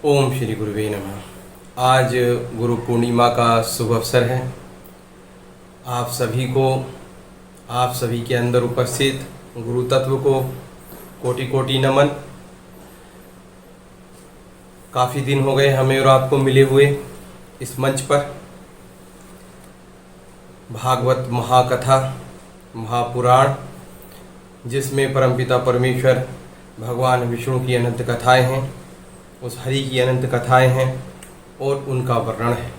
ओम श्री गुरुवे नमः। आज गुरु पूर्णिमा का शुभ अवसर है। आप सभी को, आप सभी के अंदर उपस्थित गुरु तत्व को कोटि कोटि नमन। काफ़ी दिन हो गए हमें और आपको मिले हुए इस मंच पर। भागवत महाकथा, महापुराण, जिसमें परमपिता परमेश्वर भगवान विष्णु की अनंत कथाएं हैं, उस हरि की अनंत कथाएं हैं और उनका वर्णन है।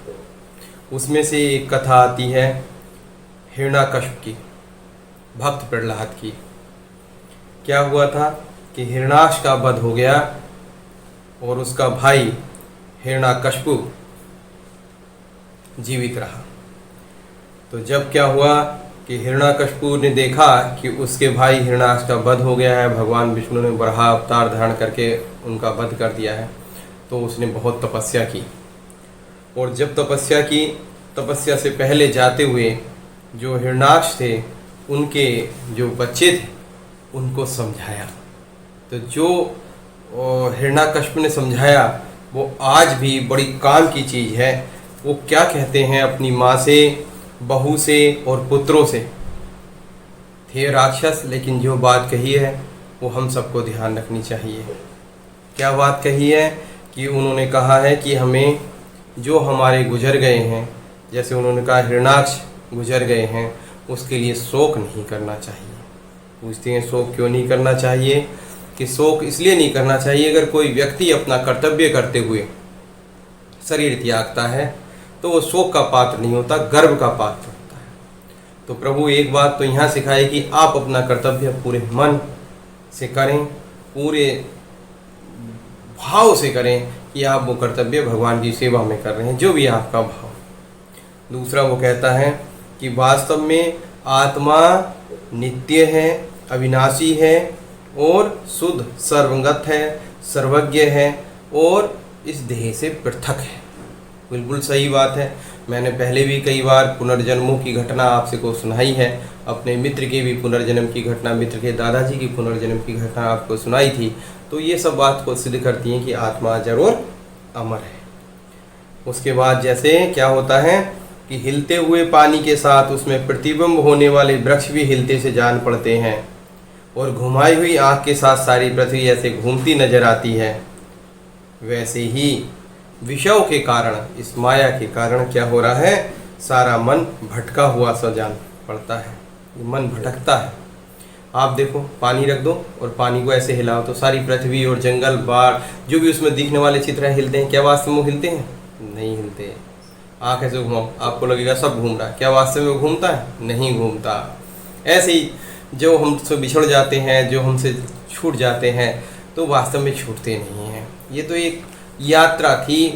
उसमें से एक कथा आती है हिरण्याकश्यप की, भक्त प्रहलाद की। क्या हुआ था कि हिरण्याक्ष का वध हो गया और उसका भाई हिरण्याकश्यप जीवित रहा। तो जब क्या हुआ कि हिरण्याकश्यप ने देखा कि उसके भाई हिरण्याक्ष का वध हो गया है, भगवान विष्णु ने वराह अवतार धारण करके उनका वध कर दिया है, तो उसने बहुत तपस्या की। और जब तपस्या की, तपस्या से पहले जाते हुए जो हिरण्याक्ष थे, उनके जो बच्चे थे, उनको समझाया। तो जो हिरण्याकश्यप ने समझाया वो आज भी बड़ी काम की चीज़ है। वो क्या कहते हैं अपनी माँ से, बहू से और पुत्रों से, थे राक्षस, लेकिन जो बात कही है वो हम सबको ध्यान रखनी चाहिए। क्या बात कही है कि उन्होंने कहा है कि हमें जो हमारे गुजर गए हैं, जैसे उन्होंने कहा हिरण्याक्ष गुजर गए हैं, उसके लिए शोक नहीं करना चाहिए। पूछते हैं शोक क्यों नहीं करना चाहिए? कि शोक इसलिए नहीं करना चाहिए, अगर कोई व्यक्ति अपना कर्तव्य करते हुए शरीर त्यागता है तो वो शोक का पात्र नहीं होता, गर्व का पात्र होता है। तो प्रभु एक बात तो यहाँ सिखाए कि आप अपना कर्तव्य पूरे मन से करें, पूरे भाव से करें कि आप वो कर्तव्य भगवान की सेवा में कर रहे हैं, जो भी आपका भाव। दूसरा वो कहता है कि वास्तव में आत्मा नित्य है, अविनाशी है और शुद्ध सर्वगत है, सर्वज्ञ है और इस देह से पृथक है। बिल्कुल सही बात है। मैंने पहले भी कई बार पुनर्जन्मों की घटना आपसे को सुनाई है। अपने मित्र के भी पुनर्जन्म की घटना, मित्र के दादाजी की पुनर्जन्म की घटना आपको सुनाई थी। तो ये सब बात को सिद्ध करती हैं कि आत्मा जरूर अमर है। उसके बाद जैसे क्या होता है कि हिलते हुए पानी के साथ उसमें प्रतिबिंब होने वाले वृक्ष भी हिलते से जान पड़ते हैं, और घुमाई हुई आँख के साथ सारी पृथ्वी ऐसे घूमती नजर आती है। वैसे ही विषयों के कारण, इस माया के कारण क्या हो रहा है, सारा मन भटका हुआ सा जान पड़ता है, मन भटकता है। आप देखो, पानी रख दो और पानी को ऐसे हिलाओ तो सारी पृथ्वी और जंगल, बाढ़, जो भी उसमें दिखने वाले चित्र हैं, हिलते हैं। क्या वास्तव में हिलते हैं? नहीं हिलते। आँख ऐसे घुमाओ, आपको लगेगा सब घूम रहा है। क्या वास्तव में घूमता है? नहीं घूमता। ऐसे ही जो हमसे बिछड़ जाते हैं, जो हमसे छूट जाते हैं, तो वास्तव में छूटते नहीं हैं। ये तो एक यात्रा थी।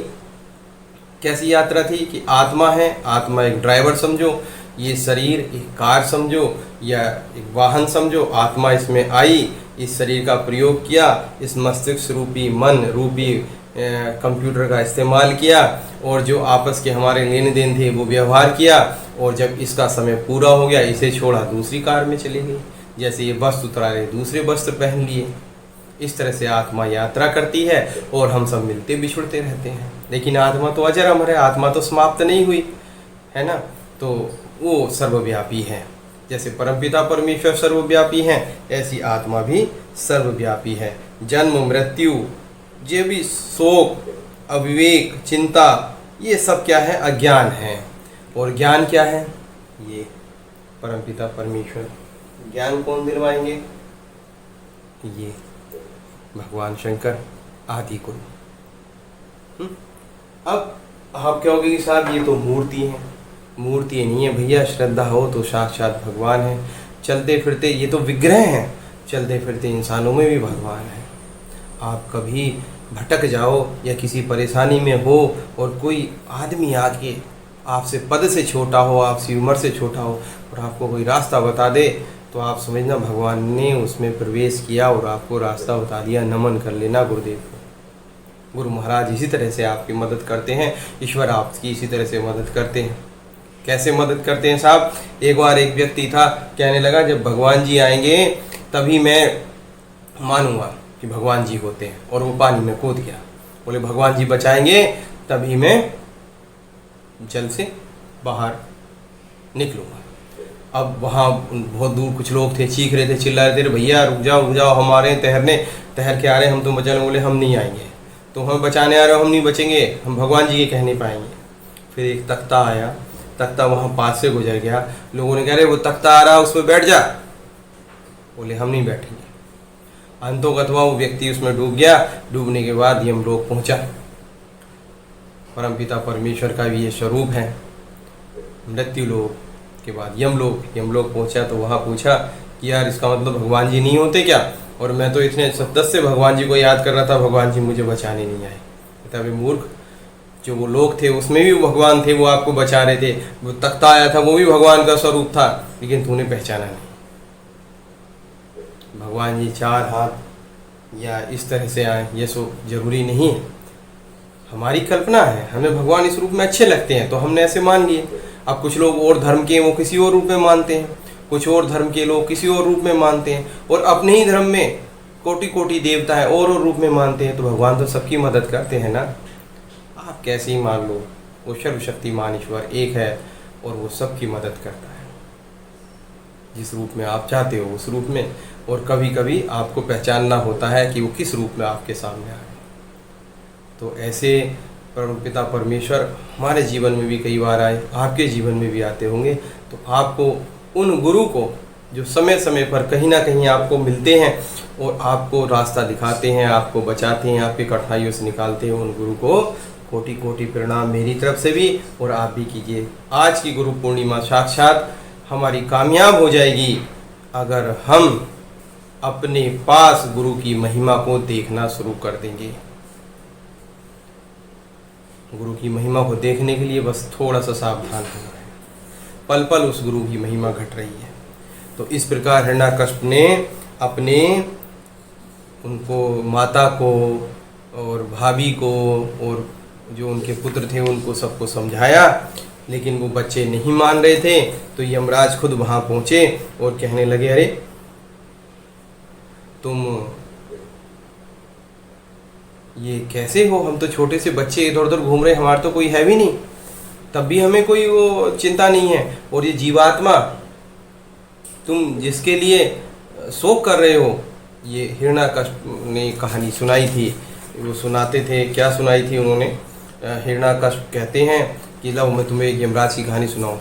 कैसी यात्रा थी कि आत्मा है, आत्मा एक ड्राइवर समझो, ये शरीर एक कार समझो या एक वाहन समझो। आत्मा इसमें आई, इस शरीर का प्रयोग किया, इस मस्तिष्क रूपी, मन रूपी कंप्यूटर का इस्तेमाल किया, और जो आपस के हमारे लेन देन थे वो व्यवहार किया, और जब इसका समय पूरा हो गया, इसे छोड़ा, दूसरी कार में चली गई। जैसे ये वस्त्र उतरा रहे, दूसरे वस्त्र पहन लिए। इस तरह से आत्मा यात्रा करती है और हम सब मिलते बिछुड़ते रहते हैं। लेकिन आत्मा तो अजर अमर है, आत्मा तो समाप्त नहीं हुई है ना। तो वो सर्वव्यापी है। जैसे परमपिता परमेश्वर सर्वव्यापी हैं, ऐसी आत्मा भी सर्वव्यापी है। जन्म, मृत्यु, ये भी शोक, अविवेक, चिंता, ये सब क्या है? अज्ञान है। और ज्ञान क्या है? ये परमपिता परमेश्वर। ज्ञान कौन दिलवाएंगे? ये भगवान शंकर आदि को। अब आप कहोगे कि साहब ये तो मूर्ति है। मूर्ति नहीं है भैया, श्रद्धा हो तो साक्षात भगवान है। चलते फिरते ये तो विग्रह हैं, चलते फिरते इंसानों में भी भगवान है। आप कभी भटक जाओ या किसी परेशानी में हो और कोई आदमी आके आपसे पद से छोटा हो, आपसी उम्र से छोटा हो, और आपको कोई रास्ता बता दे, तो आप समझना भगवान ने उसमें प्रवेश किया और आपको रास्ता बता दिया। नमन कर लेना गुरुदेव को। गुरु महाराज इसी तरह से आपकी मदद करते हैं, ईश्वर आपकी इसी तरह से मदद करते हैं। कैसे मदद करते हैं साहब? एक बार एक व्यक्ति था, कहने लगा जब भगवान जी आएंगे तभी मैं मानूंगा कि भगवान जी होते हैं, और वो पानी में कूद गया। बोले भगवान जी बचाएंगे तभी मैं जल से बाहर निकलूँगा। अब वहाँ बहुत दूर कुछ लोग थे, चीख रहे थे, चिल्ला रहे थे, भैया रुक जाओ हम आ रहे हैं तैरने, तैर के आ रहे हैं, हम तुम बचाने। बोले हम नहीं आएंगे, तुम हमें बचाने आ रहे हो, हम नहीं बचेंगे, हम भगवान जी के कह नहीं पाएंगे। फिर एक तख्ता आया, तख्ता वहाँ पास से गुजर गया, लोगों ने कह रहे वो तख्ता आ रहा उस पर बैठ जा। बोले हम नहीं बैठेंगे। अंतोगत्वा वो व्यक्ति उसमें डूब गया। डूबने के बाद यमलोक पहुँचा। परमपिता परमेश्वर का भी ये स्वरूप है। मृत्यु लोक के बाद यमलोक पहुंचा तो वहाँ पूछा कि यार इसका मतलब भगवान जी नहीं होते क्या? और मैं तो इतने 10 से भगवान जी को याद कर रहा था, भगवान जी मुझे बचाने नहीं आए। तभी मूर्ख, जो वो लोग थे उसमें भी भगवान थे, वो आपको बचा रहे थे। वो तख्ता आया था वो भी भगवान का स्वरूप था, लेकिन तूने पहचाना नहीं। भगवान जी 4 हाथ या इस तरह से आए ये सो जरूरी नहीं है, हमारी कल्पना है। हमें भगवान इस रूप में अच्छे लगते हैं तो हमने ऐसे मान लिए। अब कुछ लोग और धर्म के वो किसी और रूप में मानते हैं, कुछ और धर्म के लोग किसी और रूप में मानते हैं, और अपने ही धर्म में कोटि कोटि देवता है और रूप में मानते हैं। तो भगवान तो सबकी मदद करते हैं ना। आप कैसे ही मान लो, वो सर्वशक्तिमान ईश्वर एक है और वो सबकी मदद करता है जिस रूप में आप चाहते हो उस रूप में। और कभी कभी आपको पहचानना होता है कि वो किस रूप में आपके सामने आ गए। तो ऐसे परमपिता परमेश्वर हमारे जीवन में भी कई बार आए, आपके जीवन में भी आते होंगे। तो आपको उन गुरु को जो समय समय पर कहीं ना कहीं आपको मिलते हैं और आपको रास्ता दिखाते हैं, आपको बचाते हैं, आपकी कठिनाइयों से निकालते हैं, उन गुरु को कोटि कोटि प्रणाम मेरी तरफ से भी, और आप भी कीजिए। आज की गुरु पूर्णिमा साक्षात हमारी कामयाब हो जाएगी अगर हम अपने पास गुरु की महिमा को देखना शुरू कर देंगे। गुरु की महिमा को देखने के लिए बस थोड़ा सा सावधान होना है। पल पल उस गुरु की महिमा घट रही है। तो इस प्रकार हिरण्यकश्यप ने अपने उनको माता को और भाभी को और जो उनके पुत्र थे उनको सबको समझाया, लेकिन वो बच्चे नहीं मान रहे थे। तो यमराज खुद वहाँ पहुँचे और कहने लगे, अरे तुम ये कैसे हो? हम तो छोटे से बच्चे इधर उधर घूम रहे हैं, हमारा तो कोई है भी नहीं, तब भी हमें कोई वो चिंता नहीं है। और ये जीवात्मा तुम जिसके लिए शोक कर रहे हो, ये हिरण्यकश्यप ने कहानी सुनाई थी। वो सुनाते थे, क्या सुनाई थी उन्होंने? हिरण्यकश्यप कहते हैं कि लो मैं तुम्हें एक यमराज की कहानी सुनाऊं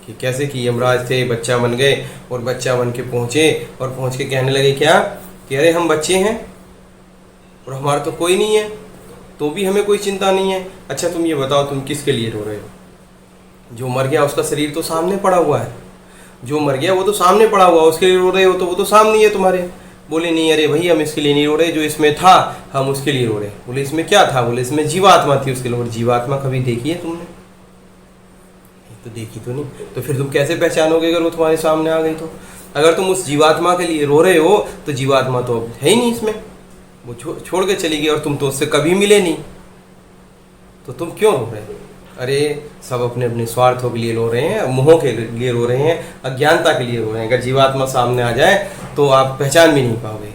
कि कैसे कि यमराज थे, बच्चा बन गए और बच्चा बन के पहुँचे और पहुँच के कहने लगे क्या कि अरे हम बच्चे हैं और हमारा तो कोई नहीं है, तो भी हमें कोई चिंता नहीं है। अच्छा तुम ये बताओ तुम किसके लिए रो रहे हो? जो मर गया उसका शरीर तो सामने पड़ा हुआ है, जो मर गया वो तो सामने पड़ा हुआ, उसके लिए रो रहे हो तो वो तो सामने है तुम्हारे। बोले नहीं अरे भाई हम इसके लिए नहीं रो रहे, जो इसमें था हम उसके लिए रो रहे। बोले इसमें क्या था? बोले इसमें जीवात्मा थी उसके लिए। और जीवात्मा कभी देखी है तुमने? तो देखी तो नहीं, तो फिर तुम कैसे पहचानोगे अगर वो तुम्हारे सामने आ गई तो? अगर तुम उस जीवात्मा के लिए रो रहे हो तो जीवात्मा तो अब है ही नहीं इसमें, वो छोड़ के चली गई और तुम तो उससे कभी मिले नहीं, तो तुम क्यों रो रहे हो? अरे सब अपने अपने स्वार्थों के लिए रो रहे हैं, मोहों के लिए रो रहे हैं, अज्ञानता के लिए रो रहे हैं। अगर जीवात्मा सामने आ जाए तो आप पहचान भी नहीं पाओगे,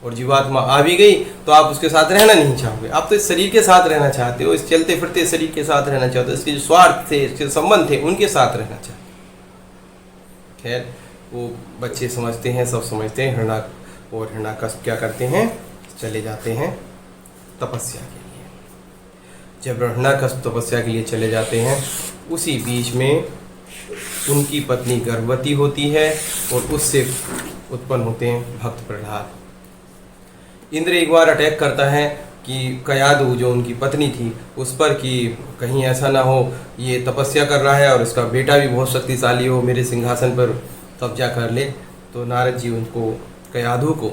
और जीवात्मा आ भी गई तो आप उसके साथ रहना नहीं चाहोगे। आप तो इस शरीर के साथ रहना चाहते हो, इस चलते फिरते शरीर के साथ रहना चाहते हो, इसके जो स्वार्थ थे, इसके संबंध थे, उनके साथ रहना चाहते हो। खैर वो बच्चे समझते हैं, सब समझते हैं। हिरण्यकश्यप क्या करते हैं? चले जाते हैं तपस्या के लिए। जब हिरण्यकश्यप तपस्या के लिए चले जाते हैं, उसी बीच में उनकी पत्नी गर्भवती होती है और उससे उत्पन्न होते हैं भक्त प्रहलाद। इंद्र एक बार अटैक करता है कि कयादु जो उनकी पत्नी थी उस पर, कि कहीं ऐसा ना हो ये तपस्या कर रहा है और इसका बेटा भी बहुत शक्तिशाली हो, मेरे सिंहासन पर कब्जा कर ले। तो नारद जी उनको, कयादु को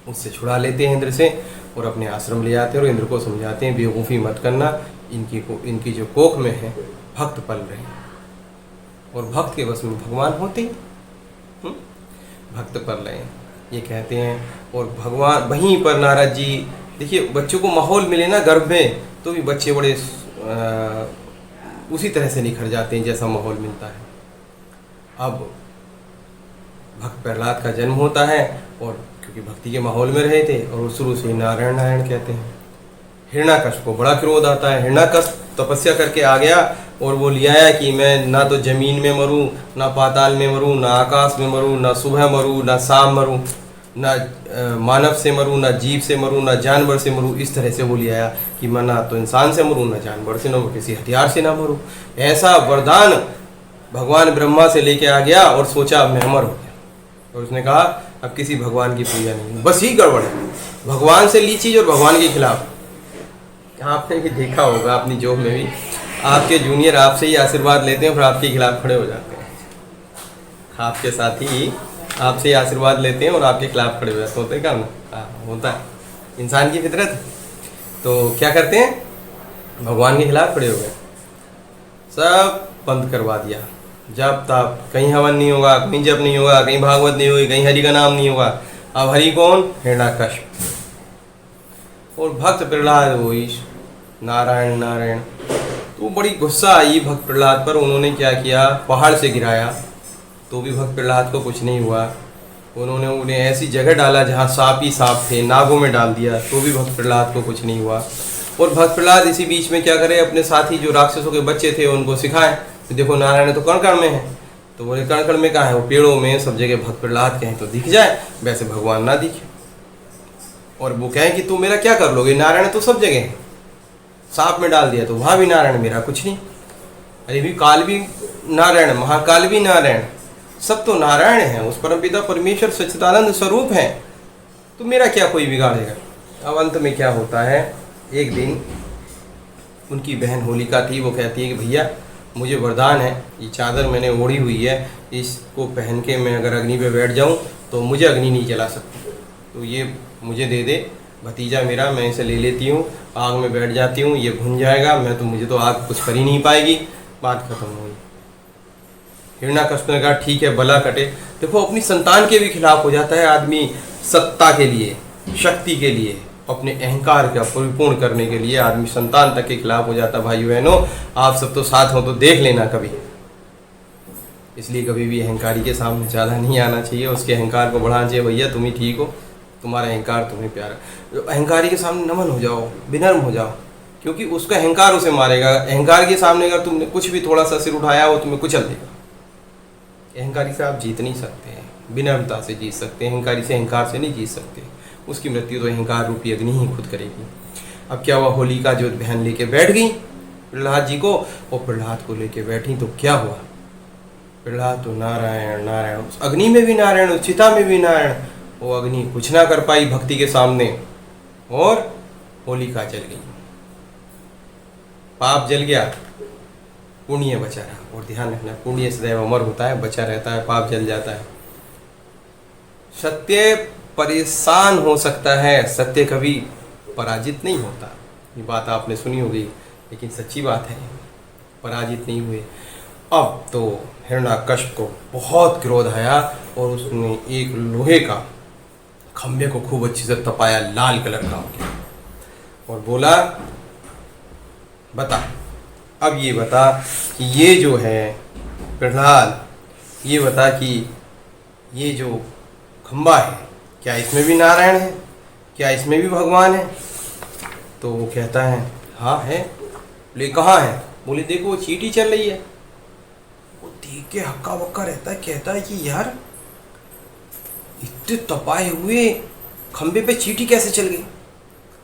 उससे छुड़ा लेते हैं इंद्र से और अपने आश्रम ले जाते हैं और इंद्र को समझाते हैं बेवकूफ़ी मत करना, इनकी जो कोख में है भक्त पल रहे हैं और भक्त के बस में भगवान होते हैं, भक्त पल रहे हैं ये कहते हैं। और भगवान वहीं पर नारद जी, देखिए बच्चों को माहौल मिले ना गर्भ में तो भी बच्चे बड़े उसी तरह से निखर जाते हैं जैसा माहौल मिलता है। अब भक्त प्रहलाद का जन्म होता है और क्योंकि भक्ति के माहौल में रहे थे और वो शुरू से नारायण नारायण कहते हैं। हिरण्याकश्यप को बड़ा क्रोध आता है। हिरण्याकश्यप तपस्या करके आ गया और वो ले आया कि मैं ना तो जमीन में मरूं, ना पाताल में मरूं, ना आकाश में मरूं, ना सुबह मरूं, ना शाम मरूं, ना मानव से मरूं, ना जीव से मरूं, ना जानवर से मरूं। इस तरह से वो ले आया कि मैं ना तो इंसान से मरूं, ना जानवर से, ना किसी हथियार से ना मरूं। ऐसा वरदान भगवान ब्रह्मा से लेके आ गया और सोचा अब मैं अमर हो गया। और उसने कहा अब किसी भगवान की पूजा नहीं, बस ही गड़बड़ है, भगवान से ली चीज़ और भगवान के खिलाफ। आपने भी देखा होगा अपनी जॉब में भी, आपके जूनियर आपसे ही आशीर्वाद लेते हैं फिर आपके खिलाफ खड़े हो जाते हैं। आपके साथी आपसे ही आशीर्वाद लेते हैं और आपके खिलाफ खड़े हो जाते होते हैं। काम होता है, इंसान की फितरत है। तो क्या करते हैं, भगवान के खिलाफ खड़े हो गए, सब बंद करवा दिया, जब तब कहीं हवन नहीं होगा, कहीं जप नहीं होगा, कहीं भागवत नहीं होगी, कहीं हरि का नाम नहीं होगा। अब हरि कौन, हिरण्याकश्यप। और भक्त प्रहलाद वही नारायण नारायण। तो बड़ी गुस्सा आई भक्त प्रहलाद पर। उन्होंने क्या किया, पहाड़ से गिराया तो भी भक्त प्रहलाद को कुछ नहीं हुआ। उन्होंने उन्हें ऐसी जगह डाला जहाँ सांप ही सांप थे, नागों में डाल दिया तो भी भक्त प्रहलाद को कुछ नहीं हुआ। और भक्त प्रहलाद इसी बीच में क्या करे, अपने साथी जो राक्षसों के बच्चे थे उनको सिखाएं तो देखो नारायण तो कण कण में है। तो बोले कण कण में कहाँ है, वो पेड़ों में सब जगह भक्त प्रहलाद कहें तो दिख जाए, वैसे भगवान ना दिखे। और वो कहें कि तू मेरा क्या कर लोगे, नारायण तो सब जगह है, सांप में डाल दिया तो वहाँ भी नारायण, मेरा कुछ नहीं। अरे भी काल भी नारायण, महाकाल भी नारायण, सब तो नारायण है, उस परमपिता परमेश्वर सच्चिदानंद स्वरूप है, तो मेरा क्या कोई बिगाड़ेगा। अब अंत में क्या होता है, एक दिन उनकी बहन होलिका थी, वो कहती है कि भैया मुझे वरदान है, ये चादर मैंने ओढ़ी हुई है, इसको पहन के मैं अगर अग्नि पे बैठ जाऊं तो मुझे अग्नि नहीं जला सकती, तो ये मुझे दे दे भतीजा मेरा, मैं इसे ले लेती हूँ, आग में बैठ जाती हूँ, ये भुन जाएगा, मुझे तो आग कुछ कर ही नहीं पाएगी। बात खत्म हुई। हिरण्याकश्यप ने कहा ठीक है भला कटे। देखो अपनी संतान के भी खिलाफ हो जाता है आदमी, सत्ता के लिए, शक्ति के लिए, अपने अहंकार का परिपूर्ण करने के लिए आदमी संतान तक के खिलाफ हो जाता है। भाई बहनों आप सब तो साथ हो तो देख लेना कभी। इसलिए कभी भी अहंकारी के सामने ज़्यादा नहीं आना चाहिए, उसके अहंकार को बढ़ाना चाहिए। भैया तुम ही ठीक हो, तुम्हारा अहंकार तुम्हें प्यारा, अहंकारी के सामने नमन हो जाओ, विनम्र हो जाओ, क्योंकि उसका अहंकार उसे मारेगा। अहंकार के सामने अगर तुमने कुछ भी थोड़ा सा सिर उठाया वो तुम्हें कुचल देगा। अहंकारी से आप जीत नहीं सकते हैं, विनम्रता से जीत सकते हैं, अहंकारी से अहंकार से नहीं जीत सकते। उसकी मृत्यु तो अहंकार रूपी अग्नि ही खुद करेगी। अब क्या हुआ, होलिका जो बहन लेके बैठ गई प्रहलाद जी को, और प्रहलाद को लेके बैठी तो क्या हुआ, प्रहलाद तो नारायण नारायण, उस अग्नि में भी नारायण, उस चिता में भी नारायण, वो अग्नि कुछ ना कर पाई भक्ति के सामने और होलिका जल गई। पाप जल गया, पुण्य बचा रहा। और ध्यान रखना पुण्य सदैव अमर होता है, बचा रहता है, पाप जल जाता है। सत्य परेशान हो सकता है, सत्य कभी पराजित नहीं होता। ये बात आपने सुनी होगी लेकिन सच्ची बात है, पराजित नहीं हुए। अब तो हिरण्याकश्यप को बहुत क्रोध आया और उसने एक लोहे का खंभे को खूब अच्छी से तपाया, लाल कलर का हो गया, और बोला बता, अब ये बता कि ये जो है प्रहलाद, ये बता कि ये जो खंभा है क्या इसमें भी नारायण है, क्या इसमें भी भगवान है। तो वो कहता है हाँ है। बोले कहाँ है, बोले देखो वो चींटी चल रही है। वो देख के हक्का बक्का रहता है, कहता है कि यार इतने तपाए हुए खंबे पे चींटी कैसे चल गई।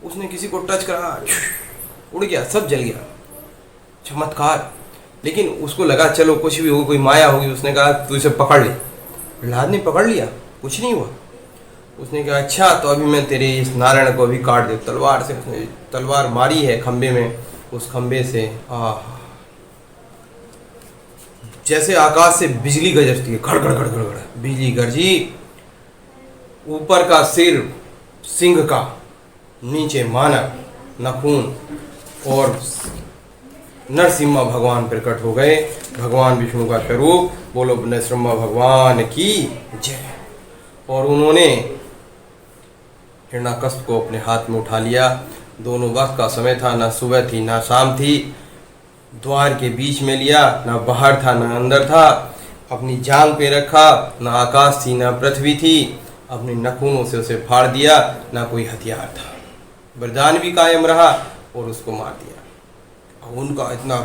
उसने किसी को टच करा, उड़ गया, सब जल गया, चमत्कार। लेकिन उसको लगा चलो कुछ भी होगी, कोई माया होगी। उसने कहा तू इसे पकड़ ले। प्रहलाद ने पकड़ लिया, कुछ नहीं हुआ। उसने कहा अच्छा तो अभी मैं तेरे इस नारायण को अभी काट दे तलवार से। उसने तलवार मारी है खंबे में, उस खंबे से जैसे आकाश से बिजली गरजती है, खड़खड़ खड़खड़ खड़ बिजली गरजी। ऊपर का सिर सिंह का, नीचे मानव, नखून, और नरसिम्हा भगवान प्रकट हो गए, भगवान विष्णु का स्वरूप। बोलो नरसिम्हा भगवान की जय। और उन्होंने हिरण्याकश्यप को अपने हाथ में उठा लिया। दोनों वक्त का समय था, ना सुबह थी ना शाम थी। द्वार के बीच में लिया, ना बाहर था ना अंदर था। अपनी जांग पे रखा, ना आकाश थी ना पृथ्वी थी। अपने नखूनों से उसे फाड़ दिया, ना कोई हथियार था। वरदान भी कायम रहा और उसको मार दिया। अब उनका इतना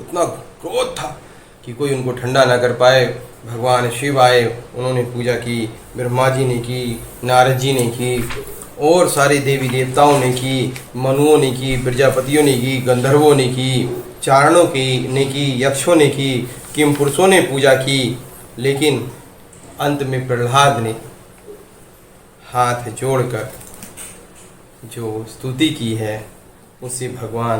इतना क्रोध था कि कोई उनको ठंडा ना कर पाए। भगवान शिव आए, उन्होंने पूजा की, ब्रह्मा जी ने की, नारद जी ने की, और सारे देवी देवताओं ने की, मनुओं ने की, प्रजापतियों ने की, गंधर्वों ने की, चारणों ने की, यक्षों ने की, किम पुरुषों ने पूजा की। लेकिन अंत में प्रहलाद ने हाथ जोड़कर जो स्तुति की है उससे भगवान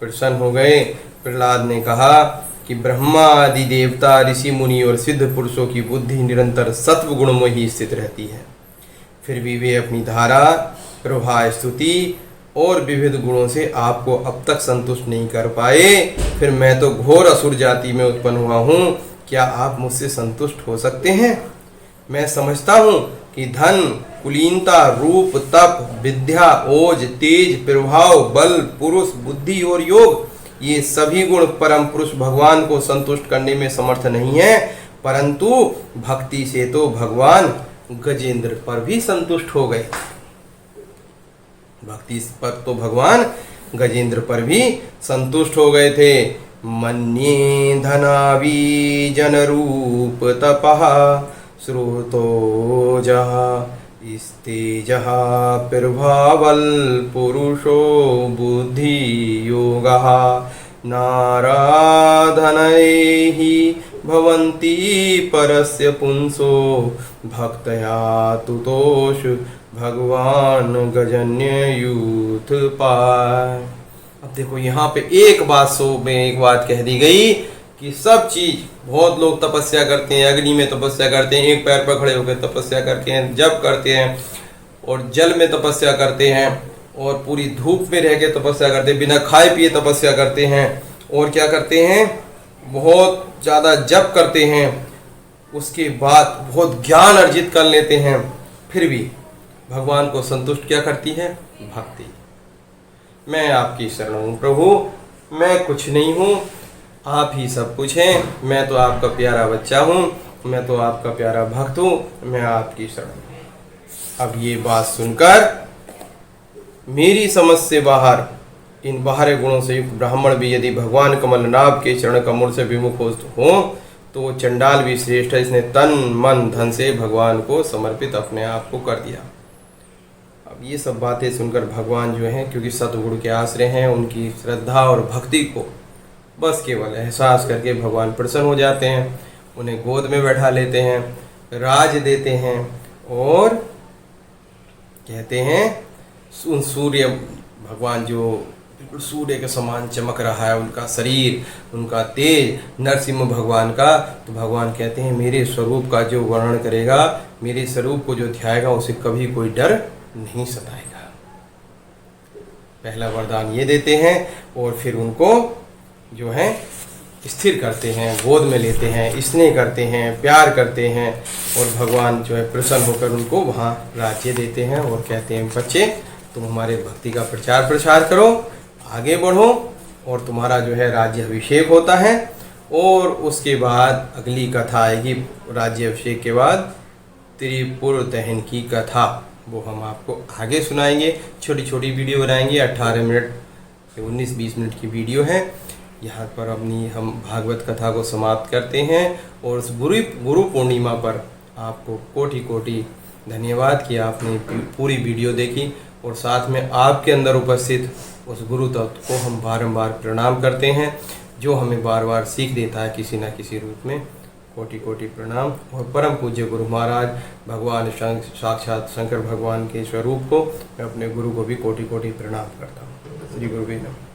प्रसन्न हो गए। प्रहलाद ने कहा कि ब्रह्मा आदि देवता, ऋषि मुनि और सिद्ध पुरुषों की बुद्धि निरंतर सत्व गुण में ही स्थित रहती है, फिर भी वे अपनी धारा, प्रभा, स्तुति और विविध गुणों से आपको अब तक संतुष्ट नहीं कर पाए। फिर मैं तो घोर असुर जाति में उत्पन्न हुआ हूँ, क्या आप मुझसे संतुष्ट हो सकते हैं? मैं समझता हूँ कि धन, कुलीनता, रूप, तप, विद्या, ओज, तेज, प्रभाव, बल, पुरुष, बुद्धि और योग, ये सभी गुण परम पुरुष भगवान को संतुष्ट करने में समर्थ नहीं है, परंतु भक्ति से तो भगवान गजेंद्र पर भी संतुष्ट हो गए। भक्ति पर तो भगवान गजेंद्र पर भी संतुष्ट हो गए थे। मन्ये धनावी जन रूप तपः श्रुतो जहा स्तेजहा प्रभावल पुरुषो बुद्धि योगः नाराधनैहि भवन्ति परस्य पुंसो भक्तया तुतोष भगवान गजन्य यूथ पाय। अब देखो यहाँ पे एक बात कह दी गई कि सब चीज, बहुत लोग तपस्या करते हैं, अग्नि में तपस्या करते हैं, एक पैर पर खड़े होकर तपस्या करते हैं, जप करते हैं, और जल में तपस्या करते हैं, और पूरी धूप में रह के तपस्या करते हैं, बिना खाए पिए तपस्या करते हैं, और क्या करते हैं, बहुत ज़्यादा जप करते हैं, उसके बाद बहुत ज्ञान अर्जित कर लेते हैं, फिर भी भगवान को संतुष्ट क्या करती है? भक्ति। मैं आपकी शरण हूँ प्रभु, मैं कुछ नहीं हूँ, आप ही सब कुछ हैं, मैं तो आपका प्यारा बच्चा हूँ, मैं तो आपका प्यारा भक्त हूँ, मैं आपकी शरण हूँ। अब ये बात सुनकर मेरी समझ से बाहर इन बाहरी गुणों से युक्त ब्राह्मण भी यदि भगवान कमलनाभ के चरण कमल से विमुख हो तो चंडाल भी श्रेष्ठ है। इसने तन मन धन से भगवान को समर्पित अपने आप को कर दिया। अब ये सब बातें सुनकर भगवान जो हैं, क्योंकि सतगुरु के आश्रय हैं, उनकी श्रद्धा और भक्ति को बस केवल एहसास करके भगवान प्रसन्न हो जाते हैं, उन्हें गोद में बैठा लेते हैं, राज देते हैं, और कहते हैं उन सूर्य भगवान जो बिल्कुल सूर्य के समान चमक रहा है, उनका शरीर, उनका तेज, नरसिंह भगवान का, तो भगवान कहते हैं मेरे स्वरूप का जो वर्णन करेगा, मेरे स्वरूप को जो ध्याएगा, उसे कभी कोई डर नहीं सताएगा। पहला वरदान ये देते हैं, और फिर उनको जो है स्थिर करते हैं, गोद में लेते हैं, स्नेह करते हैं, प्यार करते हैं, और भगवान जो है प्रसन्न होकर उनको वहाँ राज्य देते हैं, और कहते हैं बच्चे तुम हमारे भक्ति का प्रचार प्रसार करो, आगे बढ़ो, और तुम्हारा जो है राज्य अभिषेक होता है। और उसके बाद अगली कथा आएगी, राज्य अभिषेक के बाद त्रिपुर दहन की कथा, वो हम आपको आगे सुनाएंगे। छोटी छोटी वीडियो बनाएंगे, 18 मिनट 19-20 मिनट की वीडियो है। यहाँ पर अपनी हम भागवत कथा को समाप्त करते हैं, और उस गुरु पूर्णिमा पर आपको कोटि कोटि धन्यवाद कि आपने पूरी वीडियो देखी, और साथ में आपके अंदर उपस्थित उस गुरु तत्व को हम बारंबार प्रणाम करते हैं, जो हमें बार बार सीख देता है किसी न किसी रूप में। कोटि कोटि प्रणाम। और परम पूज्य गुरु महाराज भगवान साक्षात शंकर भगवान के स्वरूप को, मैं अपने गुरु को भी कोटि कोटि प्रणाम करता हूँ। श्री गुरु नमः।